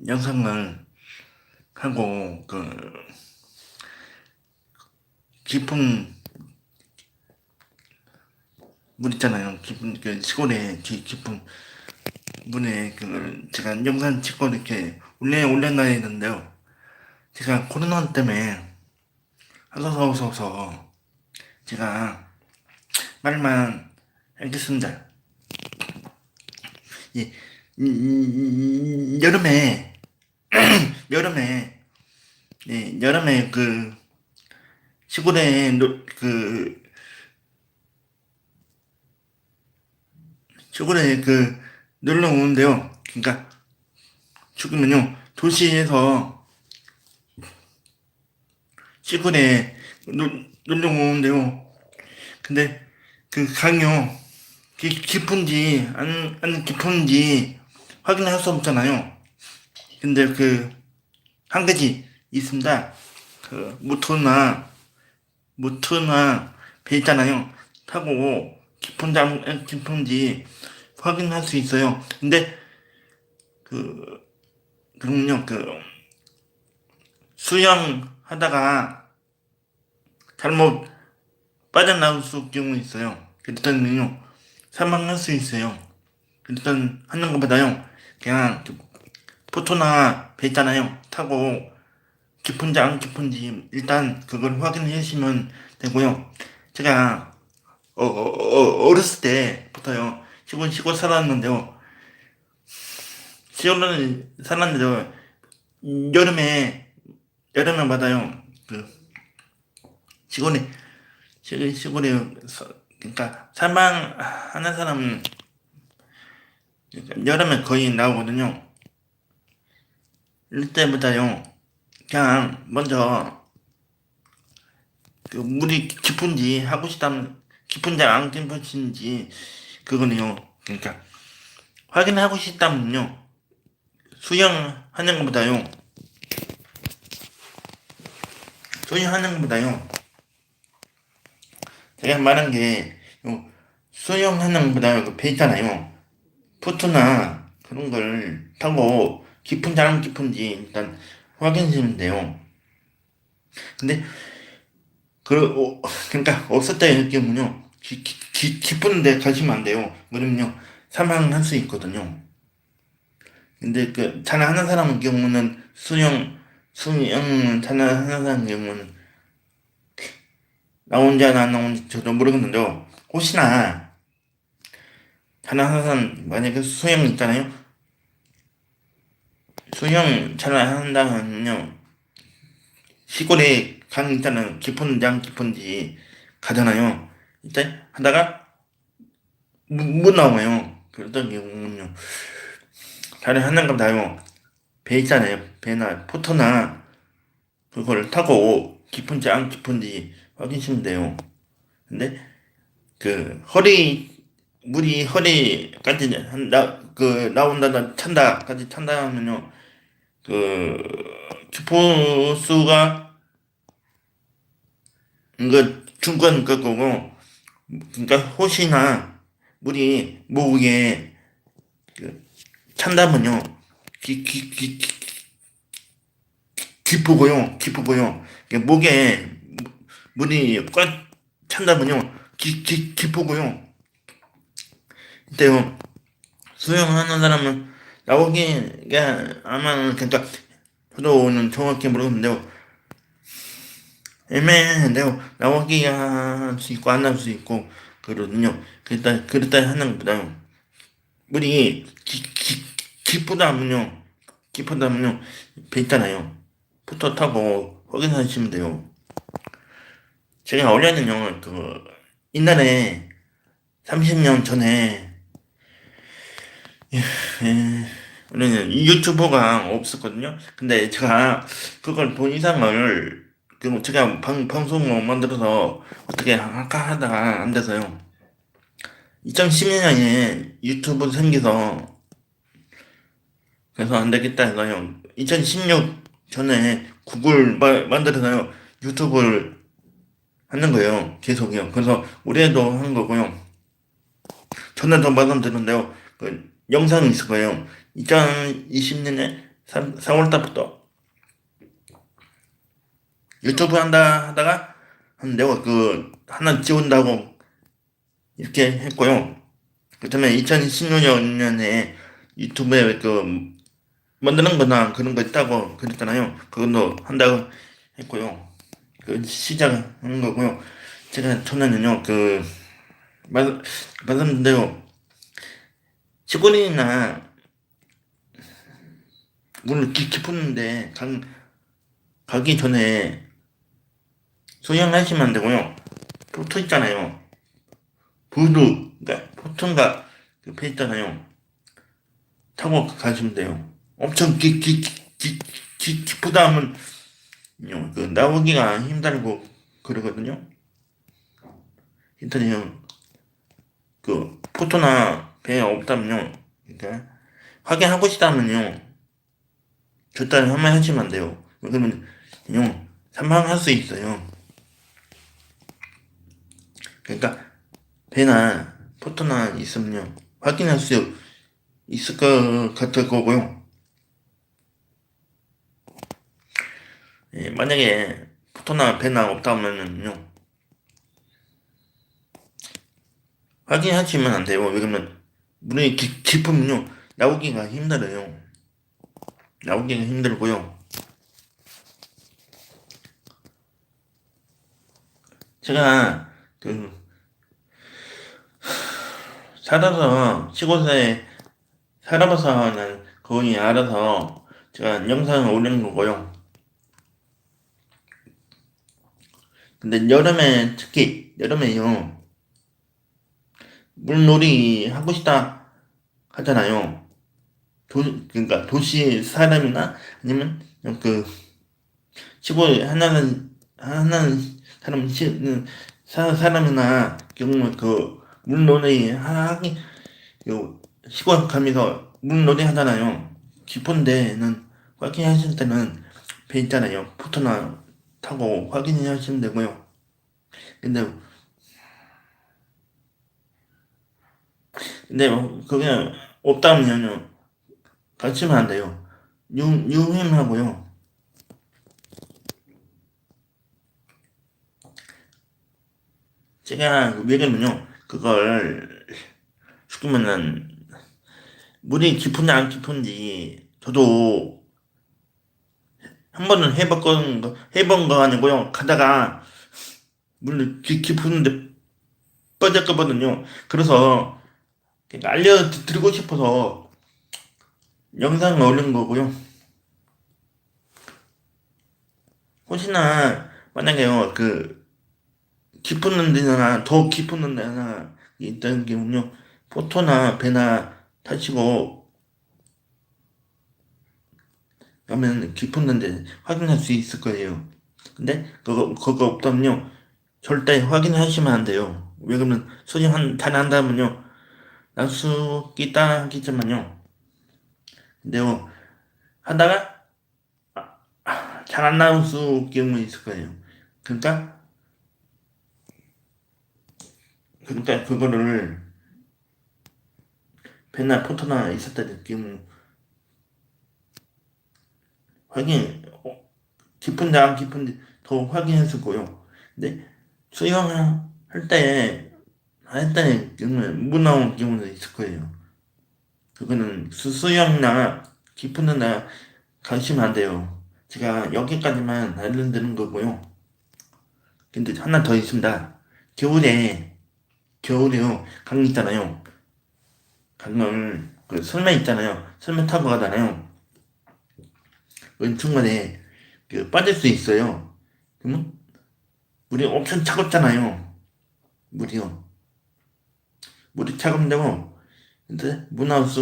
영상을 하고 깊은 물 있잖아요. 깊은 시골에 깊은 물에 제가 영상 찍고 이렇게 올려놔야 되는데요. 제가 코로나 때문에 하소서서 제가 말만 하겠습니다. 이, 여름에 여름에 여름에 시골에 시골에 놀러 오는데요. 그러니까 죽으면요 도시에서 시골에 놀러 오는데요. 근데 강요 깊은지 안 깊은지 확인할 수 없잖아요. 근데 한 가지 있습니다. 모터나 배 있잖아요. 타고 깊은지 안 깊은지 확인할 수 있어요. 근데 그럼요 수영하다가 잘못 빠져나올 수 경우 있어요. 그랬더니요 사망할 수 있어요. 일단 하는 것보다요 그냥 보트나 배 있잖아요. 타고 깊은지 안 깊은지 일단 그걸 확인해 주시면 되고요. 제가 어렸을 때부터요 시골 살았는데요. 시골은 살았는데요. 여름에 여름에마다요 시골에 시골에 그러니까 사망하는 사람은 여름에 거의 나오거든요. 이때보다요 그냥 먼저 물이 깊은지 하고 싶다면 깊은지 안 깊은지 그거는요 그러니까 확인하고 싶다면요 수영하는 것보다요 수영하는 것보다요 제가 말한 게 수영하는 것보다 배 있잖아요. 보트나 그런 걸 타고 깊은지 안 깊은지 일단 확인하시면 돼요. 근데 그러니까 없을 때 경우는요 깊은 데 가시면 안 돼요. 왜냐면요 사망할 수 있거든요. 근데 잘하는 사람 경우는 수영 잘하는 사람 경우는 나온지 안 나온지 저도 모르겠는데요. 혹시나 잘하는 사람 만약에 수영 있잖아요. 수영 잘한다면요 시골에 강 있잖아요. 깊은지 안 깊은지 가잖아요. 이때 하다가 못 나와요. 그러던 경우는요 잘하는 겁니다요. 배 있잖아요. 배나 포터나 그걸 타고 깊은지 안 깊은지 확인하시면 돼요. 근데 물이 허리까지 나온다 찬다까지 찬다 하면요 주포수가 이거 중간 거고 그러니까 혹시나 물이 목에 찬다면요 깊고요 목에 물이 꽉 찬다면요 깊고요 이때요 수영하는 사람은 나오기가 아마 그러니까 저도는 정확히 모르겠는데요 애매한데요 나오기가 할 수 있고 안 할 수 있고 그러거든요 그랬다 하는 것보다요 물이 깊으다면요 배 있잖아요 부터 타고 확인하시면 돼요 제가 원래는요 옛날에 30년 전에 예, 원래는 유튜버가 없었거든요. 근데 제가 그걸 본 이상을 제가 방송을 만들어서 어떻게 할까 하다가 안 돼서요. 2012년에 유튜브 생겨서 그래서 안 되겠다 해서요. 2016 전에 구글 만들어서요. 유튜브를 하는 거예요. 계속요. 그래서 올해도 한 거고요. 전에도 말씀드렸는데요. 영상이 있을 거예요. 2020년에 4월 달부터 유튜브 한다 하다가 내가 하나 찍은다고 이렇게 했고요. 그 다음에 2016년에 유튜브에 만드는 거나 그런 거 있다고 그랬잖아요. 그것도 한다고 했고요. 시작하는 거고요. 저는요, 말씀대로 시골이나 물을 깊은데 가기 전에 수영하시면 안 되고요. 보트 있잖아요. 그러니까 보트인가 배 있잖아요. 타고 가시면 돼요. 엄청 깊다 하면 나오기가 힘들고 그러거든요. 인터넷 포토나 배 없다면요. 그러니까 확인하고 싶다면요. 절대 한번 하시면 안 돼요. 그러면 사망할 수 있어요. 그러니까 배나 포토나 있으면요. 확인할 수 있을 것 같을 거고요. 예, 만약에 포토나 배나 없다면요. 확인하시면 안 돼요. 왜냐면 물이 깊으면요. 나오기가 힘들어요. 나오기가 힘들고요. 제가 살아서 시골에 살아봐서는 거의 알아서 제가 영상을 올린 거고요. 근데 여름에 특히 여름에요. 물놀이 하고 싶다 하잖아요. 그러니까 도시 사람이나 아니면 시골 하나는 사람이나 경우 물놀이 하기 시골 가면서 물놀이 하잖아요. 깊은 데는 확인하실 때는 배 있잖아요. 포트나 타고 확인하시면 되고요. 근데 그게 없다면요 가시면 안 돼요. 유행하고요. 제가 왜냐면요 그걸 죽으면은 물이 깊은지 안 깊은지 저도 한 번은 해본 거 아니고요. 가다가 물 깊은데 빠졌거든요. 그래서 알려드리고 싶어서 영상을 올린 거고요. 혹시나 만약에요 깊은 데나 더 깊은 데나 있다는 경우는요. 포토나 배나 타시고 가면 깊은 데 확인할 수 있을 거예요. 근데 그거 없다면요. 절대 확인하시면 안 돼요. 왜 그러면 잘 한다면요. 날수 있다 하겠지만요. 근데요. 하다가 잘 안 나올 수 경우 있을 거예요. 그러니까 그거를 배나 포토나 있었다 경우 확인 깊은데 안 깊은데 더 확인했을 거요. 근데 수영을 할 때 경우는 못 나온 경우도 있을 거예요. 그거는 수영이나 깊은 데나 가시면 안 돼요. 제가 여기까지만 알려드리는 거고요. 근데 하나 더 있습니다. 겨울에요. 강 있잖아요. 강을 설매 있잖아요. 설매 타고 가잖아요. 중간에 빠질 수 있어요. 그러면 물이 엄청 차갑잖아요. 물이요. 물이 차갑다고 근데 물 나우스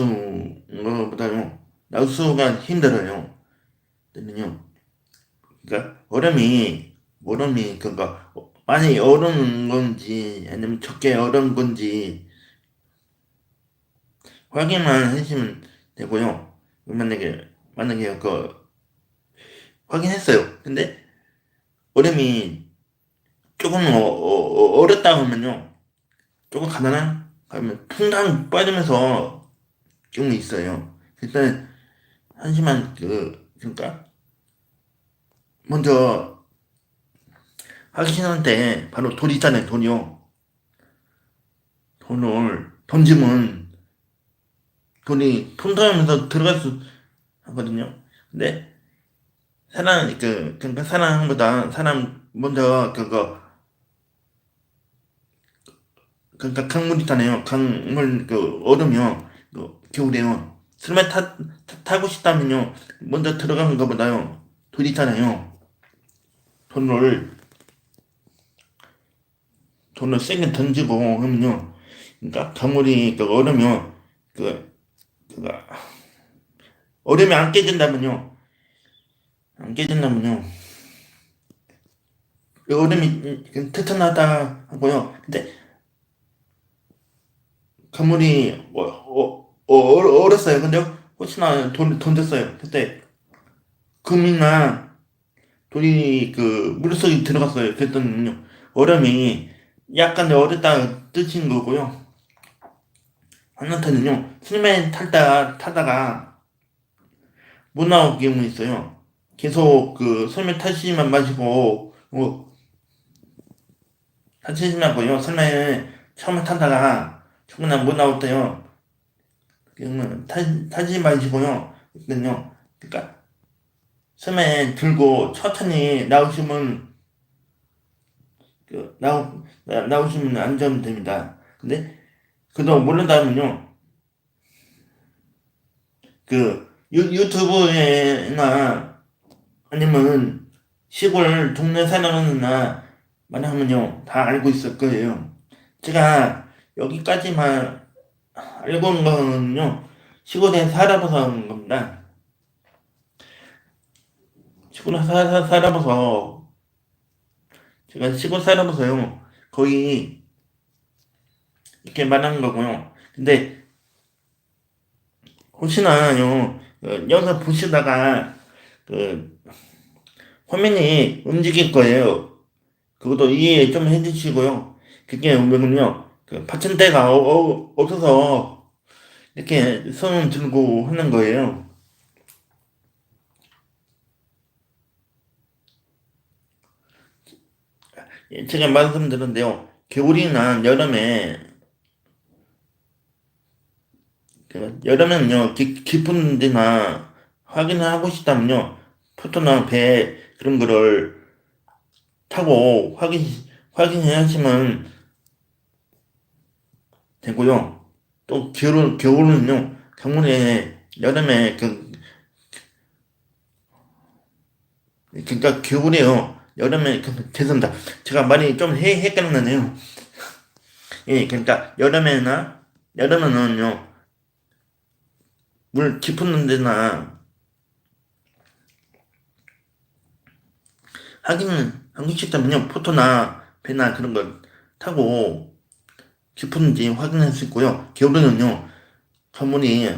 거보다요. 나우스가 힘들어요. 때문요. 그러니까 얼음이 많이 얼은 건지 아니면 적게 얼은 건지 확인만 하시면 되고요. 만약에 확인했어요. 근데 얼음이 조금 얼었다 하면요. 조금 가면 풍당 빠지면서 경우 있어요. 일단 하지만 그러니까 먼저 하기 싫을 때 바로 돈 있잖아요, 돈이요. 돈을 던지면 돈이 통통하면서 들어갈 수 하거든요. 근데 그러니까 사람보다 사람 먼저 그러니까 강물 있잖아요. 강물 얼음이요. 겨울에요. 설마 타고 싶다면요. 먼저 들어가는 것보다요. 돈 있잖아요. 돈을 돈을 세게 던지고 하면요. 그러니까 강물이 얼음이요. 그 그 얼음이 안 깨진다면요. 그 얼음이 튼튼하다 하고요. 근데 강물이 얼었어요. 근데 혹시나 돈 됐어요. 그때 금이나 돌이 물속에 들어갔어요. 그랬더니요. 얼음이 약간 얼었다 뜨신 거고요. 하나한테는요. 스님에 타다가 못 나올 경우 있어요. 계속 스님에 타시만 마시고 타시지마고요. 스님에 처음에 타다가 중간에 못 나올 때요. 그러면 타지 마시고요. 그러니까 스님에 들고 천천히 나오시면 나오시면 안전됩니다. 근데 그도 모른다면요. 유튜브에나 아니면 시골 동네 사람이나 말하면요. 다 알고 있을 거예요. 제가 여기까지만 알고 온 거는요. 시골에 살아봐서 온 겁니다. 시골에 살아봐서 제가 시골 살아봐서요. 거의 이렇게 말하는 거고요. 근데 혹시나요, 영상 보시다가, 그, 화면이 움직일 거예요. 그것도 이해 좀 해주시고요. 그게 보면요, 받침대가 없어서, 이렇게 손 들고 하는 거예요. 예, 제가 말씀드렸는데요. 겨울이나 여름에는요, 깊은 데나 확인을 하고 싶다면요, 포토나 배, 그런 거를 타고 확인하시면 되고요. 또 겨울은요, 강물에 여름에 그러니까 겨울에요. 여름에 죄송합니다. 제가 말이 좀 헷갈렸네요. 예, 그러니까 여름에는요, 물 깊은 데나 하기 싫다면요, 포토나 배나 그런 걸 타고 깊은지 확인할 수 있고요. 겨울에는요, 강물이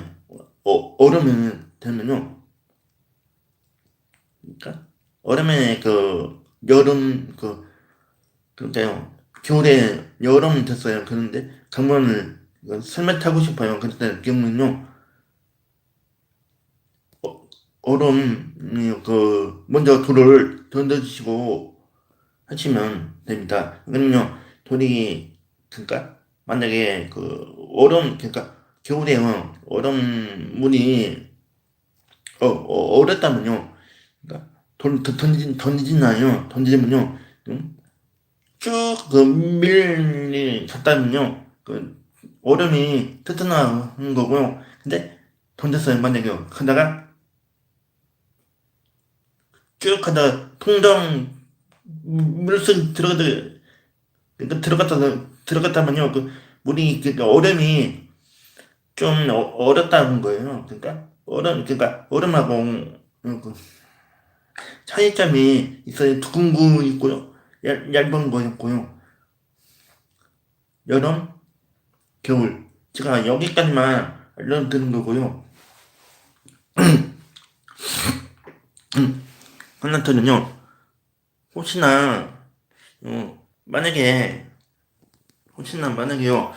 얼음이 되면요, 그러니까 얼음에 여름 그러니까요. 겨울에 여름이 됐어요. 그런데 강물을 설매 타고 싶어요. 그때 경우는요. 얼음 먼저 돌을 던져주시고 하시면 됩니다. 그러면요. 돌이 그러니까 만약에 그러니까 겨울에 얼음물이 얼었다면요. 그러니까 던지나요. 던지면요. 쭉 밀리 졌다면요. 얼음이 튼튼한 거고요. 근데 던졌어요. 만약에 하다가 쭉 하다가 통정 물속 들어갔다면요. 물이 얼음이 좀 얼었다는 거예요. 그러니까 얼음하고 차이점이 있어요. 두근 거 있고요. 얇은 거 있고요. 여름, 겨울. 제가 여기까지만 알려드린 거고요. 하나터는요, 혹시나, 만약에, 만약에요,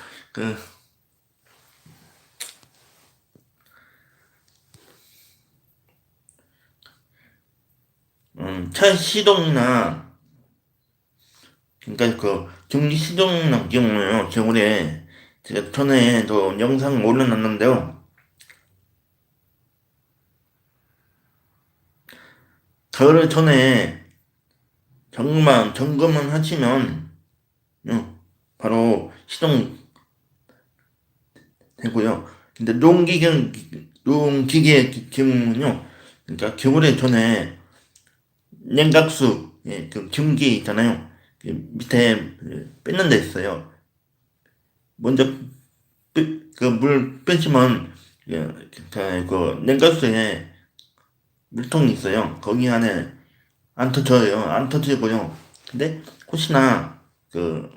차 시동이나, 그러니까 그 전기 시동이나 경우에요. 겨울에 제가 전에도 영상 올려놨는데요. 가을 전에 점검을 하시면 바로 시동 되고요. 근데 농기계 경우는요. 그러니까 겨울에 전에 냉각수, 예, 그 경기 있잖아요. 그 밑에 뺏는 데 있어요. 먼저 그 물 빼시면 그 냉각수에 물통이 있어요. 거기 안에 안 터져요. 안 터지고요. 근데 혹시나 그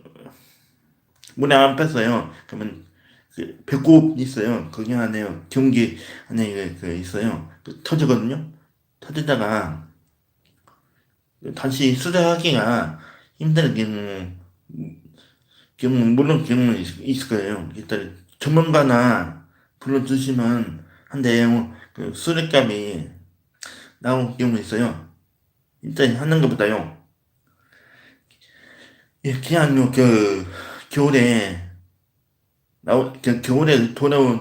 물에 안 뺐어요. 그러면 그 배꼽 있어요. 거기 안에 경기 안에 그 있어요. 그 터지거든요. 터지다가 다시 수리하기가 힘든 물론 경우 있을 거예요. 일단 전문가나 불러주시면 한데 그 수리값이 나온 경우 있어요. 일단 하는 것보다요. 예, 그냥요 겨울에 겨울에 돌아올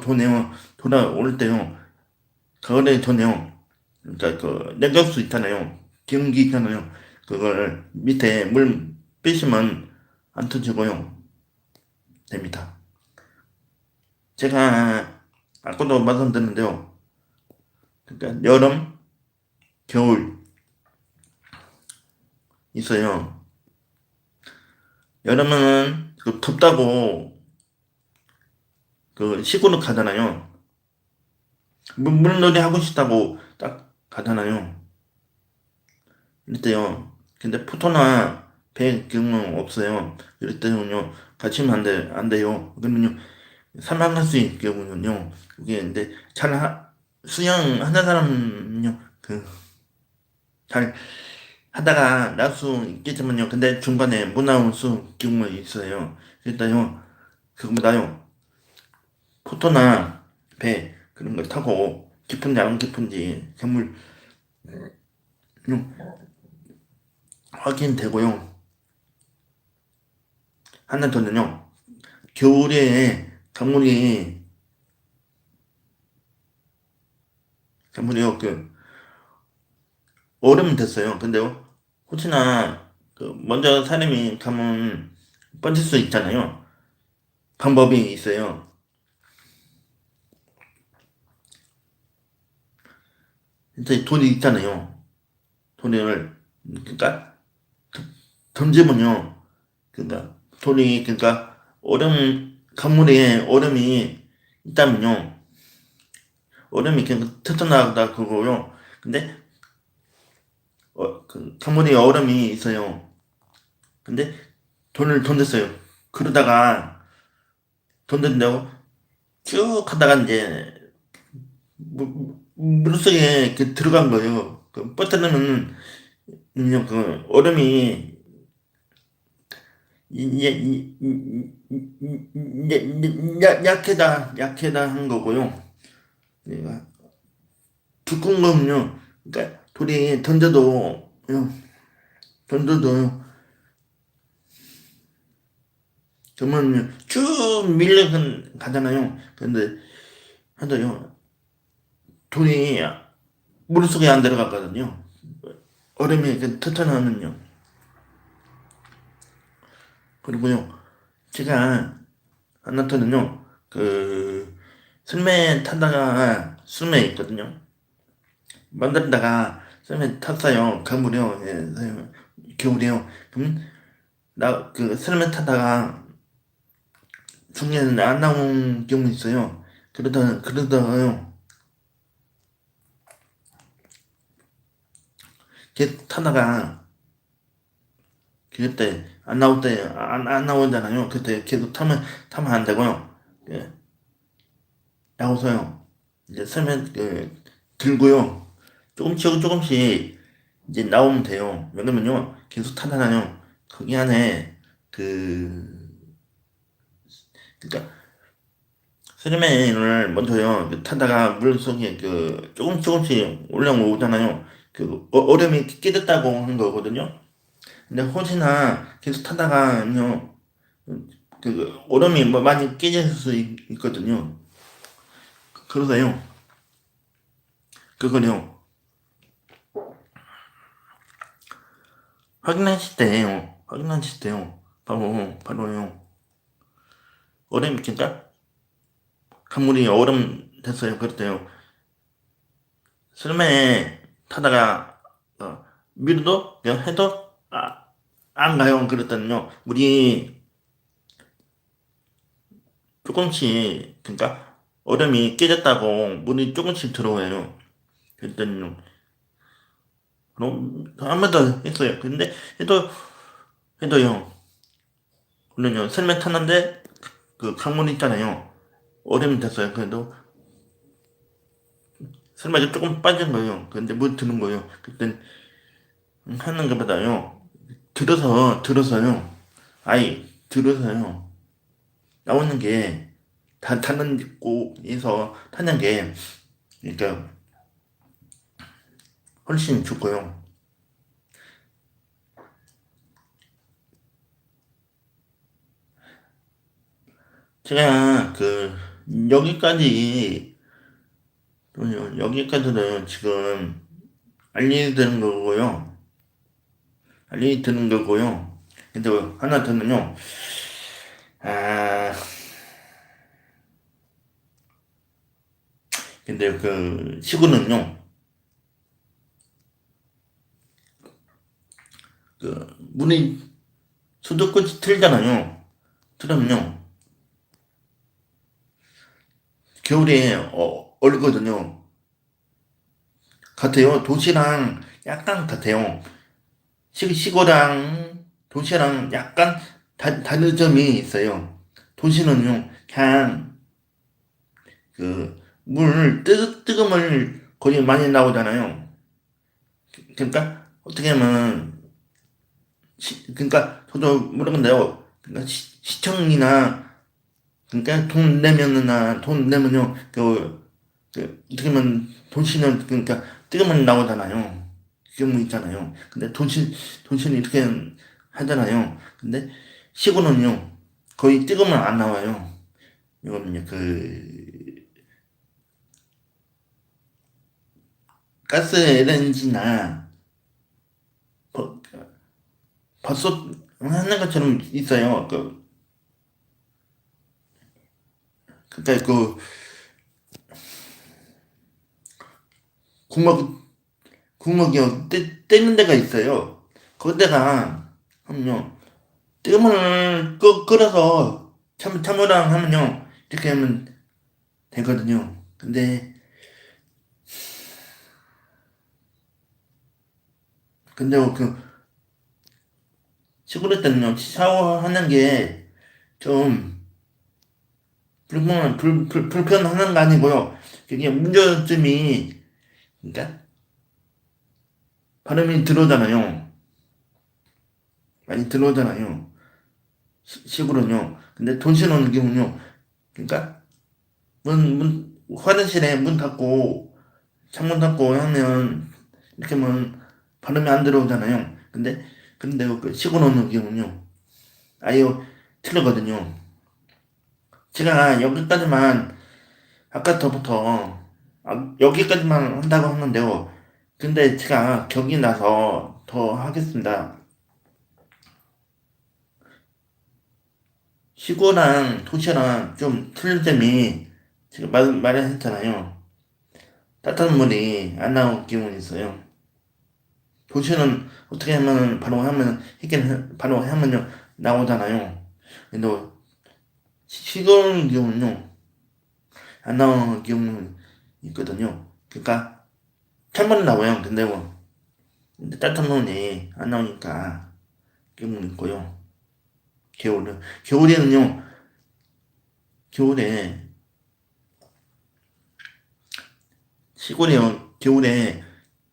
때요. 가을에 전에요. 그러니까 그 냉각수 있잖아요. 기름기 있잖아요. 그걸 밑에 물 빼시면 안 터지고요. 됩니다. 제가 아까도 말씀드렸는데요. 그러니까 여름, 겨울 있어요. 여름은 그 덥다고 그 시골을 가잖아요. 물놀이 하고 싶다고 딱 가잖아요. 이럴 때요. 근데 포토나 배 경우 없어요. 이럴 때는요. 같이면 안 돼요. 그러면요. 사망할 수 있는 경우는요. 그게 근데 수영하는 사람은요. 잘 하다가 날 수 있겠지만요. 근데 중간에 못 나올 수 경우가 있어요. 일단요. 그거보다요. 포토나 배 그런 걸 타고 깊은지 안 깊은지 정말 확인되고요. 하나 더는요. 겨울에 강물이요. 그 얼음 됐어요. 근데요. 혹시나 그 먼저 사람이 가면 빠질 수 있잖아요. 방법이 있어요. 근데 돈이 있잖아요. 돈을 그러니까 던지면요. 그러니까 돈이 그러니까 강물에 얼음이 있다면요. 얼음이 그냥 터져나가다 그거요. 근데 그 강물에 얼음이 있어요. 근데 돈을 던졌어요. 그러다가 던진다고 쭉 하다가 이제 물속에 들어간 거예요. 그 버터는 그 얼음이 약하다 한 거고요. 내가 두꺼운 거는요. 그러니까 돌이 던져도 정말 쭉 밀려 가잖아요. 근데 하다요. 돌이 물속에 안 들어갔거든요. 얼음이 터트나면요. 그리고요. 제가 하나터는요. 슬매 타다가 슬매 있거든요. 만들다가 슬매 탔어요. 가물이요. 예, 겨울이요. 그럼 슬매 타다가 중간에 안 나온 경우 있어요. 그러다가요. 걔 타다가 그때 안 나올 때 안 나오잖아요. 그때 계속 타면 안 되고요. 예, 나오서요. 이제 설명 들고요. 조금씩 이제 나오면 돼요. 왜냐면요. 계속 타잖아요. 거기 안에 그니까 스르메인을 먼저요. 타다가 물속에 조금씩 올라오잖아요. 얼음이 깨졌다고 한 거거든요. 근데 혹시나 계속 타다가요, 얼음이 뭐 많이 깨질 수 있거든요. 그러세요. 그거요. 확인하실 때요. 바로요. 얼음이 진짜 강물이 얼음 됐어요. 그랬대요. 슬럼에 타다가 밀어도 그냥 해도 안 가요. 그랬더니요. 물이 조금씩 그러니까 얼음이 깨졌다고 물이 조금씩 들어와요. 그랬더니요. 그럼 한 번 더 했어요. 근데 해도요. 물론요. 슬럼에 탔는데 강물 있잖아요. 얼음이 됐어요. 그래도 슬럼에 조금 빠진 거예요. 근데 물 드는 거예요. 그때 하는 것보다요. 들어서요. 들어서요. 나오는 게, 타는 곳에서 타는 게, 그러니까, 훨씬 좋고요. 제가, 여기까지, 여기까지는 지금 알려드리는 거고요. 알려드리는 거고요. 근데 하나 더는요, 아, 근데 시구는요, 문이 수도꼭지 틀잖아요. 틀으면요, 겨울에, 얼거든요. 같아요. 도시랑 약간 같아요. 시골랑 도시랑 약간 다른 점이 있어요. 도시는요, 그냥 뜨거움을 거의 많이 나오잖아요. 그러니까 어떻게 하면 그러니까 저도 모르겠는데요. 그러니까 시청이나 그러니까 돈 내면요 어떻게 보면 도시는 그러니까 뜨거움이 나오잖아요. 경우 있잖아요. 근데 돈신이 이렇게 하잖아요. 근데 시골은요, 거의 찍으면 안 나와요. 이거는요, 가스 LNG나 버, 버섯 하는 것처럼 있어요. 그니까 구멍, 구멍이요, 떼는 데가 있어요. 거기다가, 하면요, 뜨거을 끓여서 참으랑 하면요, 이렇게 하면 되거든요. 근데 시골에 때는요, 샤워하는 게 좀 불편한 거 아니고요. 그게 문제점이, 그러니까 발음이 들어오잖아요. 많이 들어오잖아요. 시골은요. 근데 도시는 오는 경우는요. 그러니까 화장실에 문 닫고, 창문 닫고 하면, 이렇게 하면 발음이 안 들어오잖아요. 근데 시골 오는 경우는요. 아예 틀리거든요. 제가 여기까지만 아까부터 여기까지만 한다고 했는데요. 근데 제가 격이 나서 더 하겠습니다. 시골랑 도시랑 좀 틀린 점이 제가 말했잖아요. 따뜻한 물이 안 나올 경우는 있어요. 도시는 어떻게 하면 바로 하면요 나오잖아요. 근데 시골 경우는요 안 나오는 경우는 있거든요. 그러니까 찬물은 나와요. 근데 따뜻한 물이 안 나오니까 경우는 있고요. 겨울에는요, 겨울에, 시골이요, 겨울에,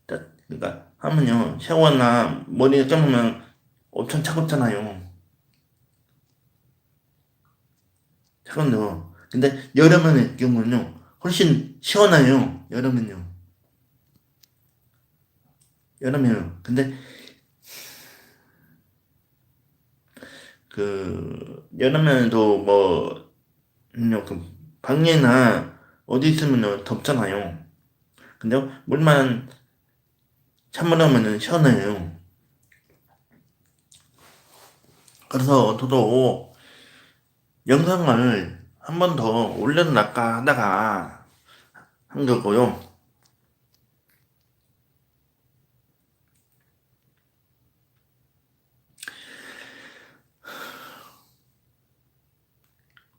그러니까, 하면요, 샤워나 머리 감으면 엄청 차갑잖아요. 차가운데요. 근데 여름의 경우는요, 훨씬 시원해요. 여름은요. 여름에는. 근데 여름에도 뭐, 그 방에나 어디 있으면 덥잖아요. 근데 물만 찬물하면은 시원해요. 그래서 저도 영상을 한 번 더 올려놨까 하다가 한 거고요.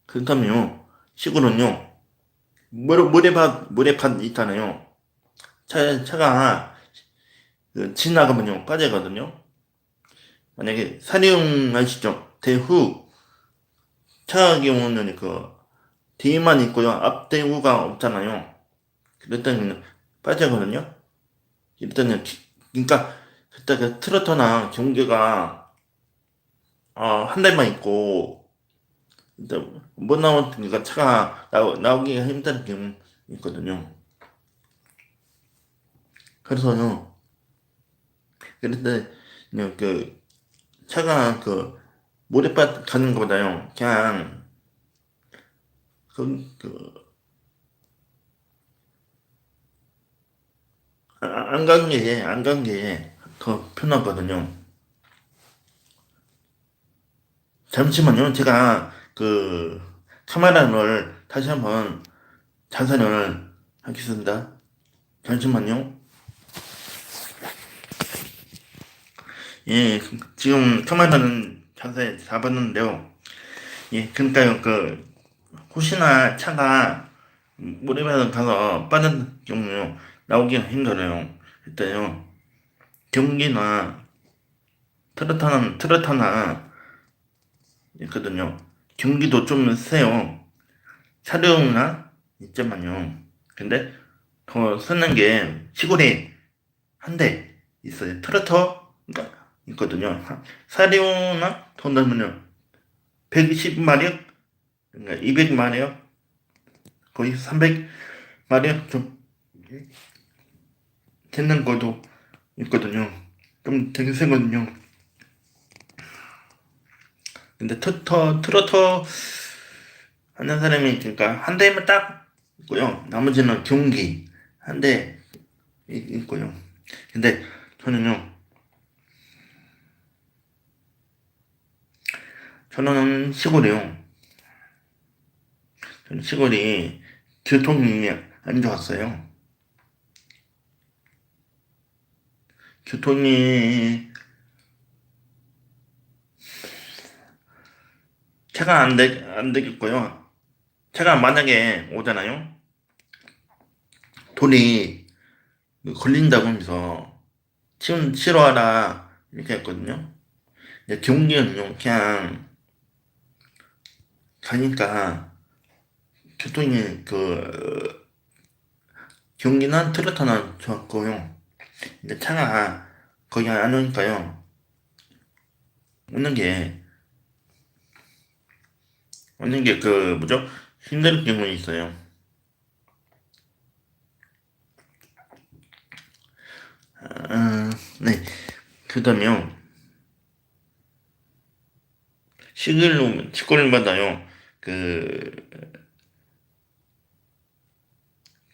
그다음에요. 시골은요. 모래밭 있잖아요. 차가 지나가면요. 빠지거든요. 만약에 사령 아시죠? 대후 차 경우는 뒤만 있고요. 앞대우가 없잖아요. 그럴 때는 빠지거든요. 일단은 그러니까 그때 트로터나 경계가 한 대만 있고 일단 못 나오니까 차가 나오기가 힘든 경우 있거든요. 그래서요. 그런데 차가 모래밭 가는 것보다요. 그냥 그, 그 안 간 게 더 편하거든요. 잠시만요. 제가 카메라를 다시 한번 자세를 하겠습니다. 잠시만요. 예, 지금 카메라는 자세 잡았는데요. 예, 그러니까요. 혹시나 차가 모래바닥 가서 빠진 경우요. 나오기가 힘들어요. 일단요. 경기나 트로타나 있거든요. 경기도 좀 세요. 사륜이나 있지만요. 근데 더 쓰는 게 시골에 한 대 있어요. 트로터가 있거든요. 사륜이나 더 넣으면요. 120마력, 그러니까 200마력, 거의 300마력 좀 되는 것도 있거든요. 좀 되게 세거든요. 근데 트로터 하는 사람이 그러니까 한 대만 딱 있고요. 나머지는 경기 한 대 있고요. 근데 저는요, 저는 시골이요. 저는 시골이 교통이 안 좋았어요. 교통이 차가 안 되겠고요. 차가 만약에 오잖아요. 돈이 걸린다고 하면서 치료하라 이렇게 했거든요. 근데 경기는요, 그냥 가니까 교통이 경기는 트로트는 좋았고요. 근데 차가 거의 안 오니까요. 오는 게 뭐죠? 힘들 경우 있어요. 네. 그다음에요. 시골마다요. 그,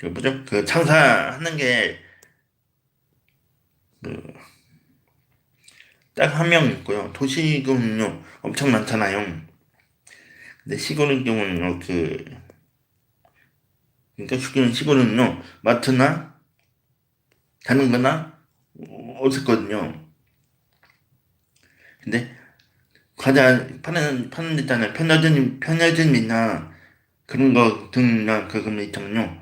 뭐죠? 장사하는 게, 딱 한 명 있고요. 도시군요. 엄청 많잖아요. 근데 시골의 경우는요, 그러니까 시골은요, 마트나, 가는 거나, 없었거든요. 근데, 과자 파는 데 있잖아요. 편의점이나, 그런 거 등이나, 그런 거 있잖아요.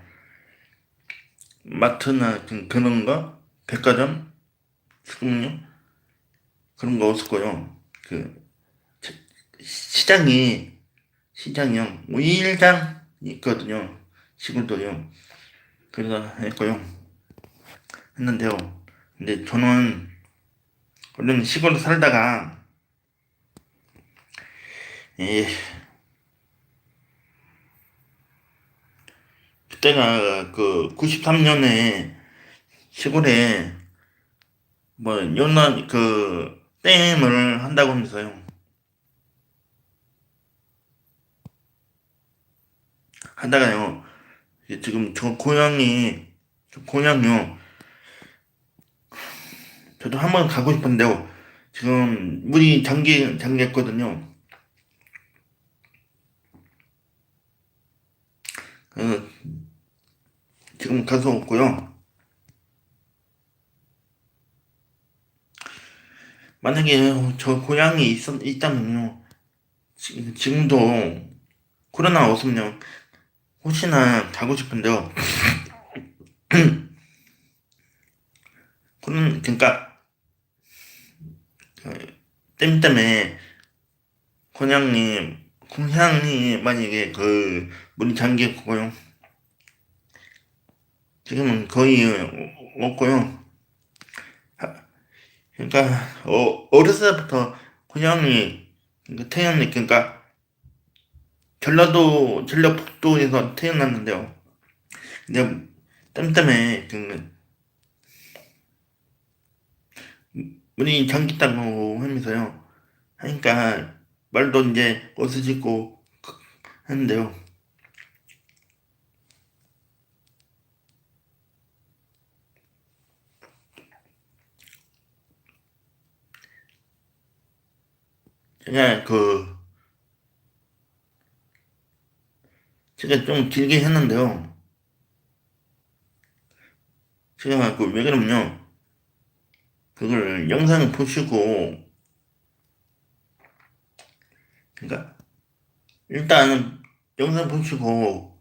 마트나, 그런 거, 백화점, 식품요, 그런 거 없었고요. 시장이, 시장이요. 우일장 있거든요. 시골도요. 그래서 했고요. 했는데요. 근데 저는 원래는 시골에 살다가 예, 그때가 93년에 시골에 뭐 연안 그 댐을 한다고 하면서요. 하다가요. 이게 지금 저 고향이요. 저도 한번 가고 싶은데요. 지금 문이 잠겼거든요. 그 지금 가서 없고요. 만약에 저 고향이 있다면요. 지금도 코로나 없으면 혹시나 가고 싶은데요. 그러니까 때문에 곤향이 만약에 그 문이 잠겼고요. 지금은 거의 없고요. 그러니까 어렸을 때부터 곤향이 그러니까 태어났 그러니까 전라북도에서 태어났는데요. 근데 때문에 그 문이 잠겼다고 하면서요. 하니까 말도 이제 어수짓고 하는데요. 제가 제가 좀 길게 했는데요. 제가 왜 그러면요. 그걸 영상을 보시고, 그러니까 일단 영상 보시고,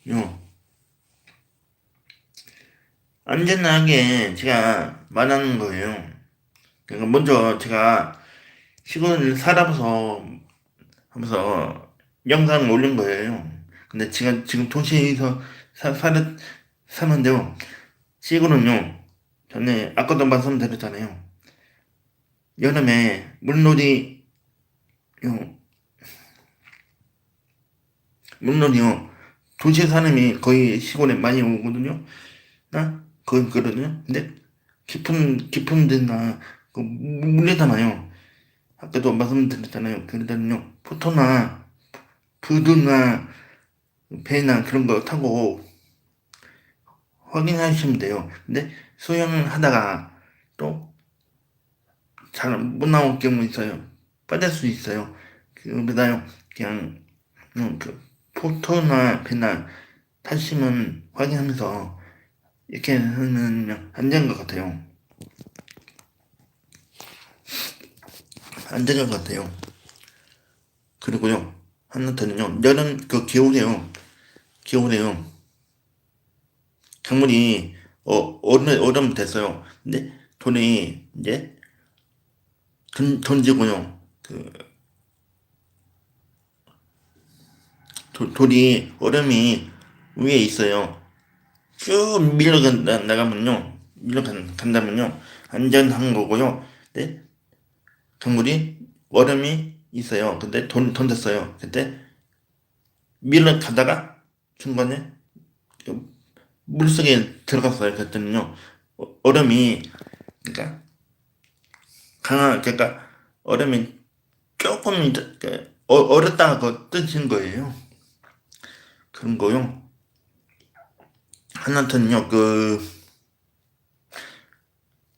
요 안전하게 제가 말하는 거예요. 그러니까 먼저 제가 시골을 살아봐서 하면서 영상을 올린 거예요. 근데 제가 지금 도시에서 사는데요. 시골은요. 전에 아까도 말씀드렸잖아요. 여름에 요, 물론이요. 도시에 사람이 거의 시골에 많이 오거든요. 그거든요. 근데 깊은 데나 그 물에다가요. 아까도 말씀드렸잖아요. 그러다는요. 포토나 부두나 배나 그런 거 타고 확인하시면 돼요. 근데 수영을 하다가 또 잘 못 나올 경우 있어요. 빠질 수 있어요. 그러다요. 그냥 그 포토나 배나 타시면 확인하면서 이렇게 하면 안전한 것 같아요. 안전한 것 같아요. 그리고요, 하나 더는요, 겨울에요, 강물이, 얼음 됐어요. 근데 돌이 이제 던지고요, 얼음이 위에 있어요. 쭉 간다면요, 안전한 거고요. 근데 강물이, 얼음이 있어요. 근데 던졌어요. 그때 밀어가다가 중간에 그 물속에 들어갔어요. 그랬더니요, 얼음이, 그러니까, 그러니까, 얼음이 조금, 얼었다가 뜨진 거예요. 그런 거요. 하나는요,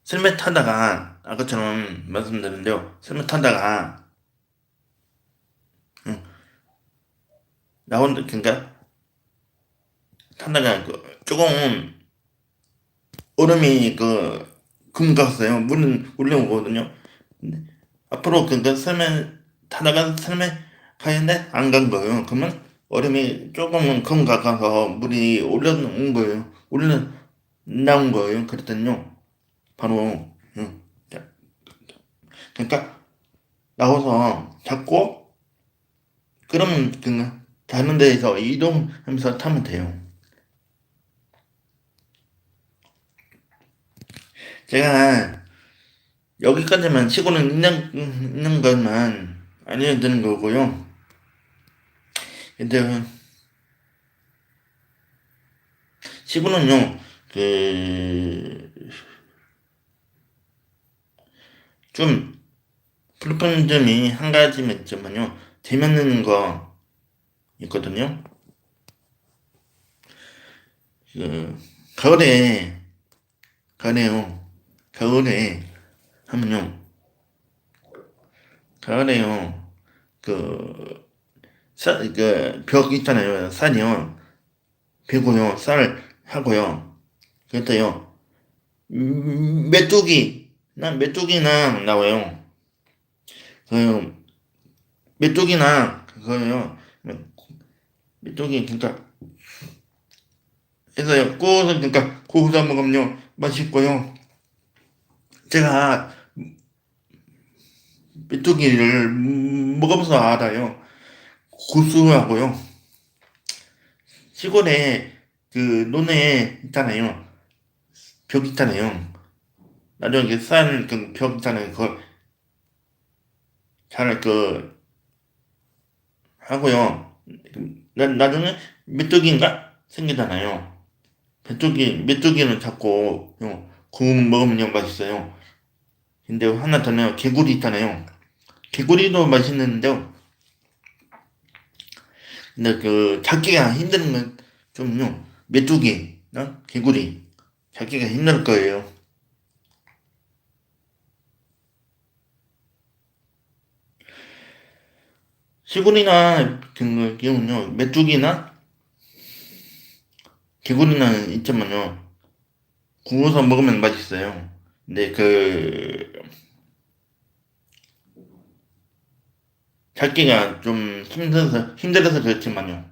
썰매 타다가, 아까처럼 말씀드렸는데요, 썰매 타다가, 응, 그러니까, 타다가, 조금, 얼음이, 금갔어요. 물은 올라오거든요. 근데 앞으로 썰매 타다가 썰매 가는데 안 간 거예요. 그러면 얼음이 조금은 가서 물이 올라온 거예요. 올라 나온 거예요. 그랬더니요. 바로 자, 그러니까 나와서 잡고 그러면 다른 데에서 이동하면서 타면 돼요. 제가 여기까지만 치고는 있는 것만 알려드리는 거고요. 근데 시구는요, 그, 좀 불편한 점이 한 가지만 있지만요. 재밌는 거 있거든요. 그, 가을에, 가을에요. 가을에 하면요. 가을에요. 그, 벽 있잖아요. 쌀이요. 베고요. 쌀 하고요. 그랬더요. 메뚜기나 나와요. 그, 메뚜기나, 그거요. 메뚜기, 그러니까, 해서요. 구워서, 그러니까, 구워서 먹으면요. 맛있고요. 제가 메뚜기를 먹으면서 알아요. 고소하고요. 시골에 그 논에 있잖아요. 벽 있잖아요. 나중에 쌀그벽 있잖아요. 그걸 잘 하고요. 나중에 메뚜기인가 생기잖아요. 메뚜기는 자꾸 구워 먹으면 맛있어요. 근데 하나 더는 개구리 있잖아요. 개구리도 맛있는데요. 근데 그 잡기가 힘든 건 좀요. 메뚜기, 개구리 잡기가 힘들 거예요. 시골이나 그 경우는요. 메뚜기나 개구리는 있지만요. 구워서 먹으면 맛있어요. 근데 그 잡기가 좀 힘들어서 그렇지만요.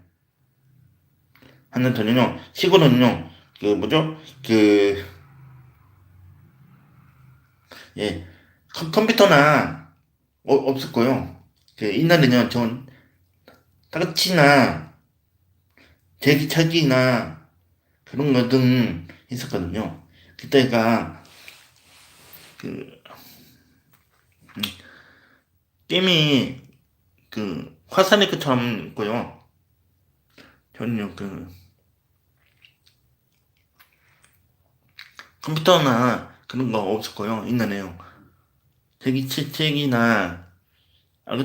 하나 더는요. 시골은요. 그 뭐죠? 그 예. 컴퓨터나 없을 거요. 그 옛날에는 전 딱지나 대기차기나 그런 거 등 있었거든요. 그때가 그 게임이 그 화살의 끝처럼 있고요. 저는요 그 컴퓨터나 그런 거 없었고요. 옛날에요. 대기책이나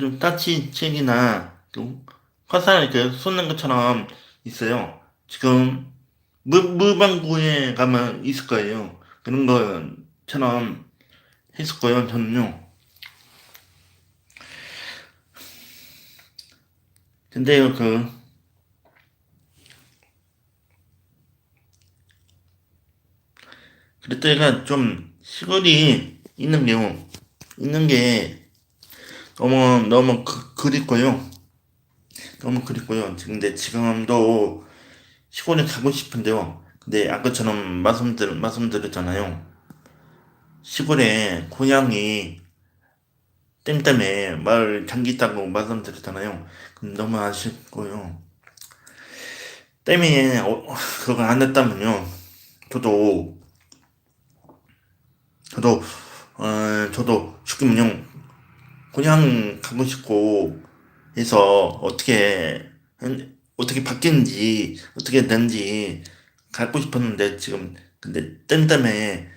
좀 타치책이나 그 화살 그 쏘는 것처럼 있어요. 지금 물방구에 가면 있을 거예요. 그런 것처럼 했었고요. 저는요. 근데요 그때가 좀 시골이 있는 게 너무 그립고요. 너무 그립고요. 근데 지금도 시골에 가고 싶은데요. 근데 아까처럼 말씀드렸잖아요. 시골에 고양이 땜땜에 마을 장기 있다고 말씀드렸잖아요. 너무 아쉽고요. 때문에 그거 안 했다면요. 저도 저도 저도 죽으면요. 그냥 가고 싶고 해서 어떻게 바뀌는지 어떻게 됐는지 가고 싶었는데 지금 근데 땐 때문에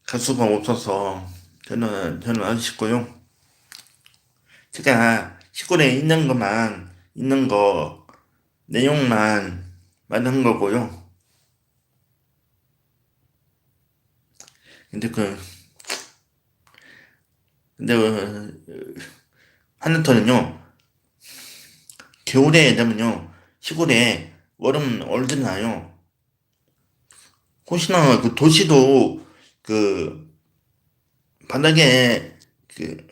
갈 수가 없어서 저는 아쉽고요. 제가 시골에 있는 거 내용만 말한 거고요. 근데 근데 하나터는요. 겨울에 되면요. 시골에 얼들 나요. 혹시나 그 도시도 그 바닥에 그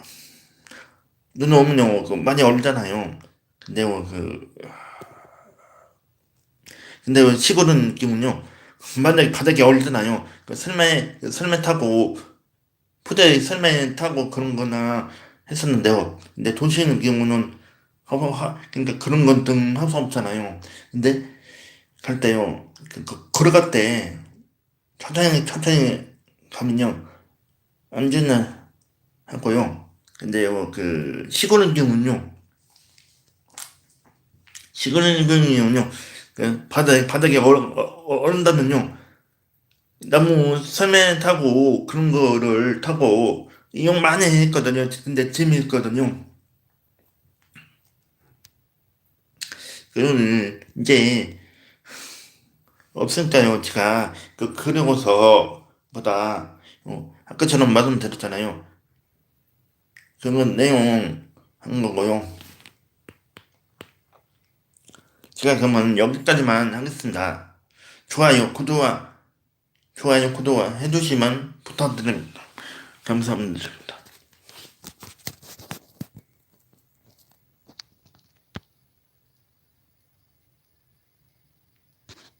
눈 오면요. 그 많이 얼잖아요. 근데 시골은 느낌은요. 만약에 바닥에 얼잖아요. 그 설매 타고 포대 설매 타고 그런 거나 했었는데요. 근데 도시는 경우는 그러니까 그런 건등 할 수 없잖아요. 근데 갈 때요. 걸어갈 때 천천히 가면요. 안전하고요. 근데요. 시골은 경우는요. 그 바닥에 얼은다면요. 나무 설매 타고 그런 거를 타고 이용 많이 했거든요. 근데 재미있거든요. 그러면 이제 없으니까요. 제가 그 그리고서 보다 아까처럼 말씀드렸잖아요. 그런 내용 한 거고요. 제가 그러면 여기까지만 하겠습니다. 좋아요, 구독과 해주시면 부탁드립니다. 감사합니다.